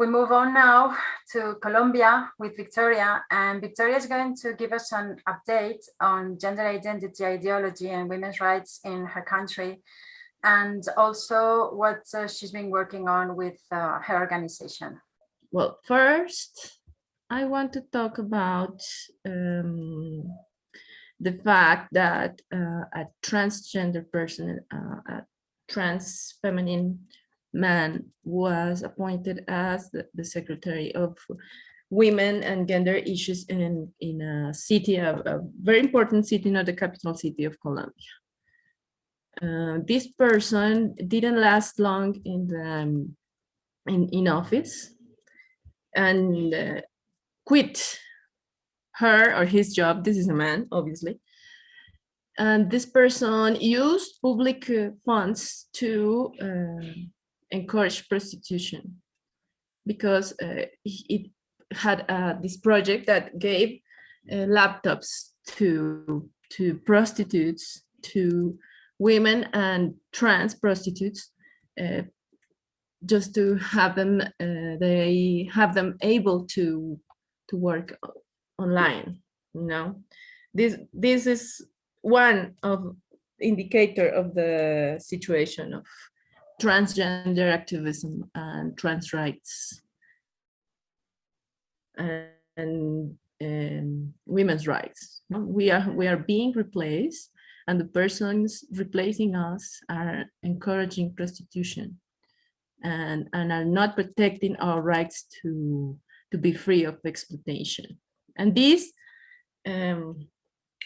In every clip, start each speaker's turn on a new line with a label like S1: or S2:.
S1: We move on now to Colombia with Victoria, and Victoria is going to give us an update on gender identity, ideology, and women's rights in her country, and also what she's been working on with her organization.
S2: Well, first, I want to talk about the fact that a transgender person, a trans feminine man, was appointed as the Secretary of Women and Gender Issues in a city, a very important city, not the capital city of Colombia. This person didn't last long in office and quit her or his job. This is a man, obviously. And this person used public funds to encourage prostitution, because it had this project that gave laptops to prostitutes, to women and trans prostitutes, just to have them able to work online. This is one of indicator of the situation of transgender activism and trans rights and women's rights. We are being replaced, and the persons replacing us are encouraging prostitution and are not protecting our rights to be free of exploitation. And this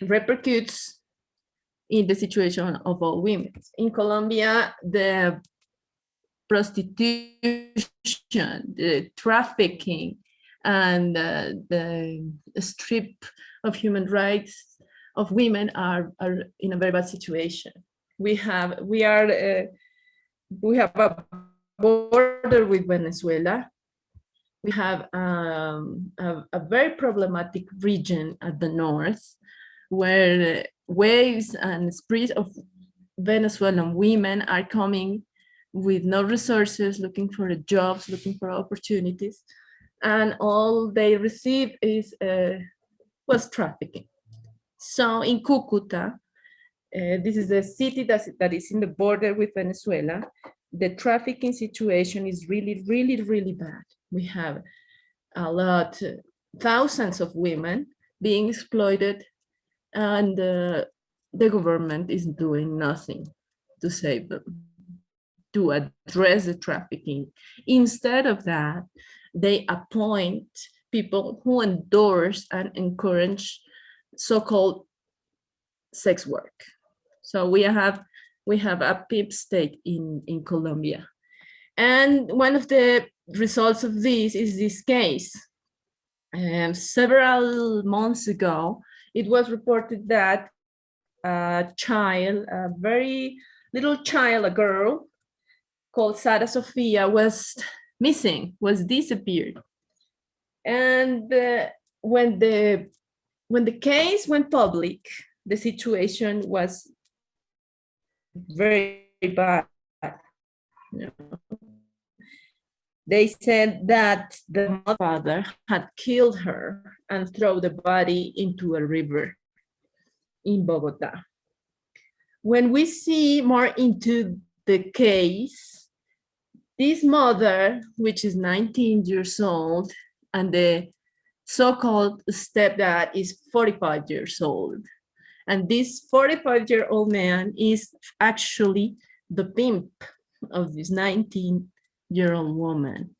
S2: repercutes in the situation of all women. In Colombia, the prostitution, the trafficking, and the strip of human rights of women are in a very bad situation. We have a border with Venezuela. We have a very problematic region at the north, where waves and sprees of Venezuelan women are coming with no resources, looking for jobs, looking for opportunities, and all they receive was trafficking. So in Cucuta, this is a city that is in the border with Venezuela, the trafficking situation is really, really, really bad. We have thousands of women being exploited, and the government is doing nothing to save them, to address the trafficking. Instead of that, they appoint people who endorse and encourage so-called sex work. So we have a PIP state in Colombia. And one of the results of this is this case. Several months ago, it was reported that a child, a very little child, a girl called Sofia, was missing, was disappeared. And when the case went public, the situation was very bad. They said that the father had killed her and thrown the body into a river in Bogota. When we see more into the case, this mother, which is 19 years old, and the so-called stepdad is 45 years old. And this 45-year-old man is actually the pimp of this 19-year-old woman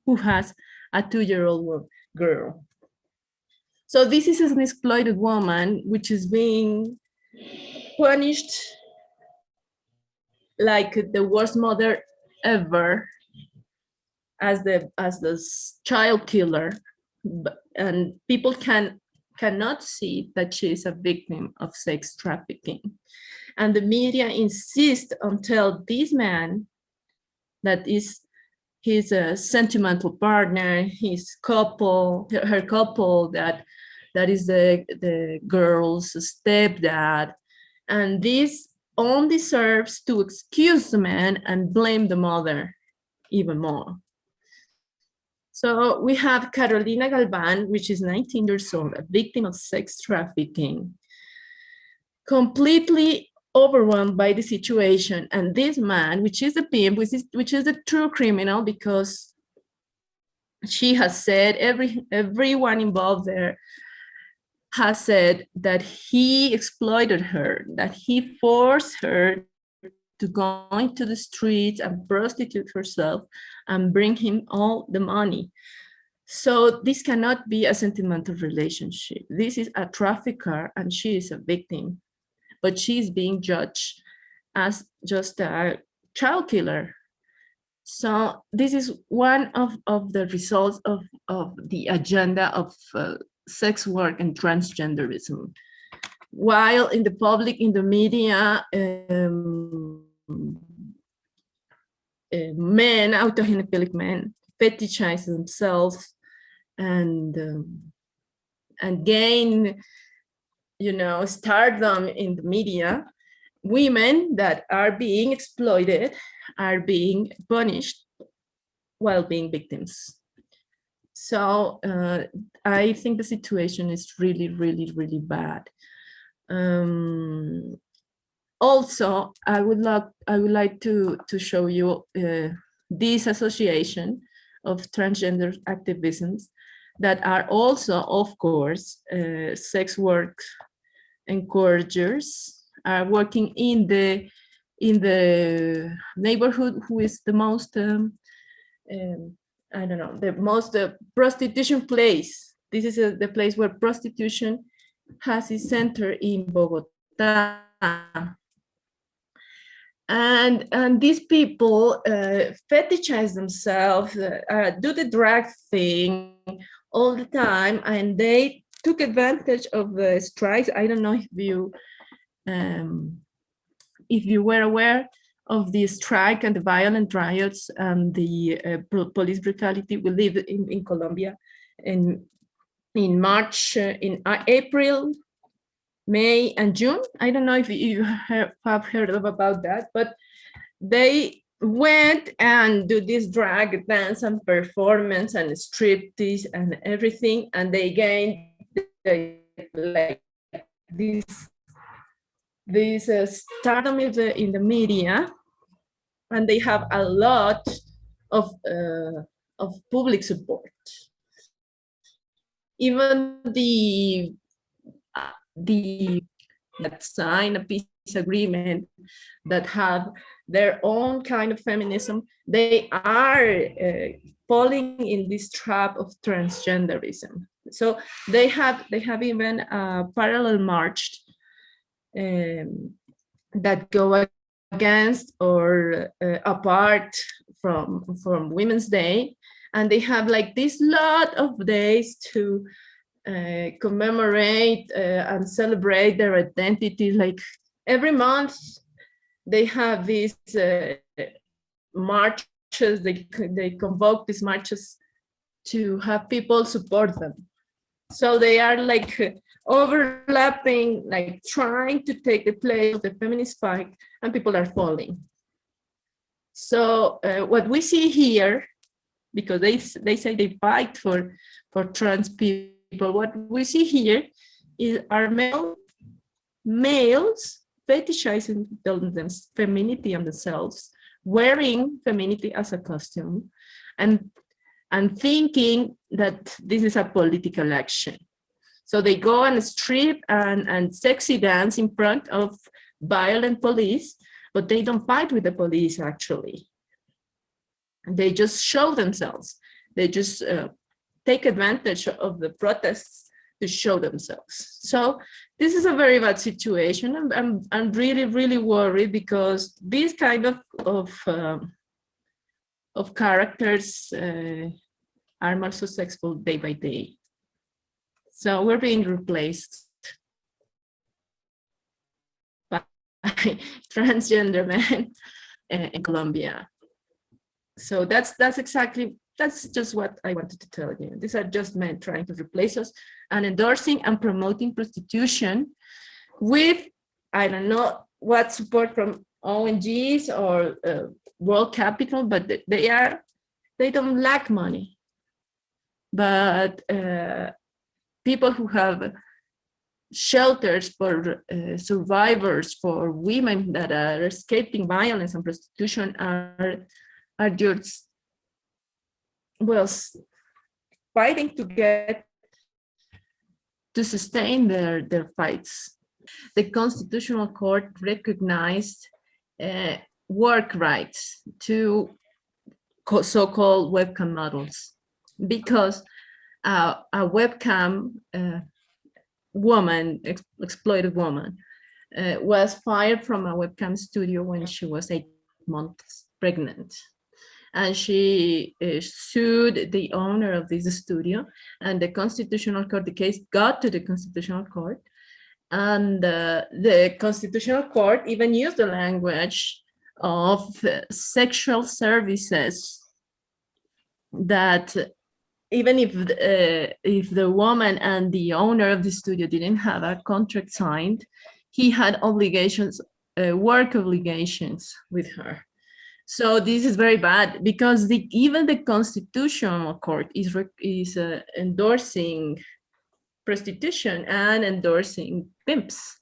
S2: who has a 2-year-old girl. So this is an exploited woman which is being punished like the worst mother ever, as the child killer, and people cannot see that she is a victim of sex trafficking. And the media insist on tell this man that is his sentimental partner, his couple, her couple, that is the girl's stepdad. And this only serves to excuse the man and blame the mother even more. So we have Carolina Galvan, which is 19 years old, a victim of sex trafficking, completely overwhelmed by the situation. And this man, which is a pimp, which is a true criminal, because she has said, everyone involved there has said that he exploited her, that he forced her to go into the streets and prostitute herself and bring him all the money. So this cannot be a sentimental relationship. This is a trafficker and she is a victim, but she is being judged as just a child killer. So this is one of the results of the agenda of sex work and transgenderism. While in the public, in the media, men, autogynepilic men, fetishize themselves and gain, stardom in the media. Women that are being exploited are being punished while being victims. So I think the situation is really, really, really bad. Also, I would like to show you this association of transgender activisms that are also, of course, sex work encouragers, are working in the neighborhood who is the most the most prostitution place. This is the place where prostitution has its center in Bogota. And these people fetishize themselves, do the drag thing all the time, and they took advantage of the strikes. I don't know if you were aware of the strike and the violent riots and the police brutality we live in Colombia in March, in April, May, and June. I don't know if you have heard about that, but they went and do this drag dance and performance and striptease and everything, and they gained like this stardom in the media, and they have a lot of public support. Even that sign a peace agreement, that have their own kind of feminism, they are falling in this trap of transgenderism. So they have even a parallel march that go against or apart from Women's Day, and they have like this lot of days to commemorate and celebrate their identity. Like every month they have these marches, they convoke these marches to have people support them. So they are like overlapping, like trying to take the place of the feminist fight, and people are falling. So what we see here, because they say they fight for trans people, what we see here is are males fetishizing femininity on themselves, wearing femininity as a costume, and thinking that this is a political action. So they go and strip and sexy dance in front of violent police, but they don't fight with the police actually. They just show themselves. They just take advantage of the protests to show themselves. So this is a very bad situation. I'm really, really worried, because these kind of characters are more successful day by day. So we're being replaced by transgender men in Colombia. So that's just what I wanted to tell you. These are just men trying to replace us and endorsing and promoting prostitution with, I don't know what support from ONGs or World Capital, but they don't lack money. but people who have shelters for survivors, for women that are escaping violence and prostitution are just, well, fighting to sustain their fights. The Constitutional Court recognized work rights to so-called webcam models, because a webcam woman, exploited woman, was fired from a webcam studio when she was 8 months pregnant. And she sued the owner of this studio, and the Constitutional Court, the case got to the Constitutional Court, and the Constitutional Court even used the language of sexual services, that even if the woman and the owner of the studio didn't have a contract signed, he had obligations, work obligations with her. So this is very bad, because even the Constitutional Court is endorsing prostitution and endorsing pimps.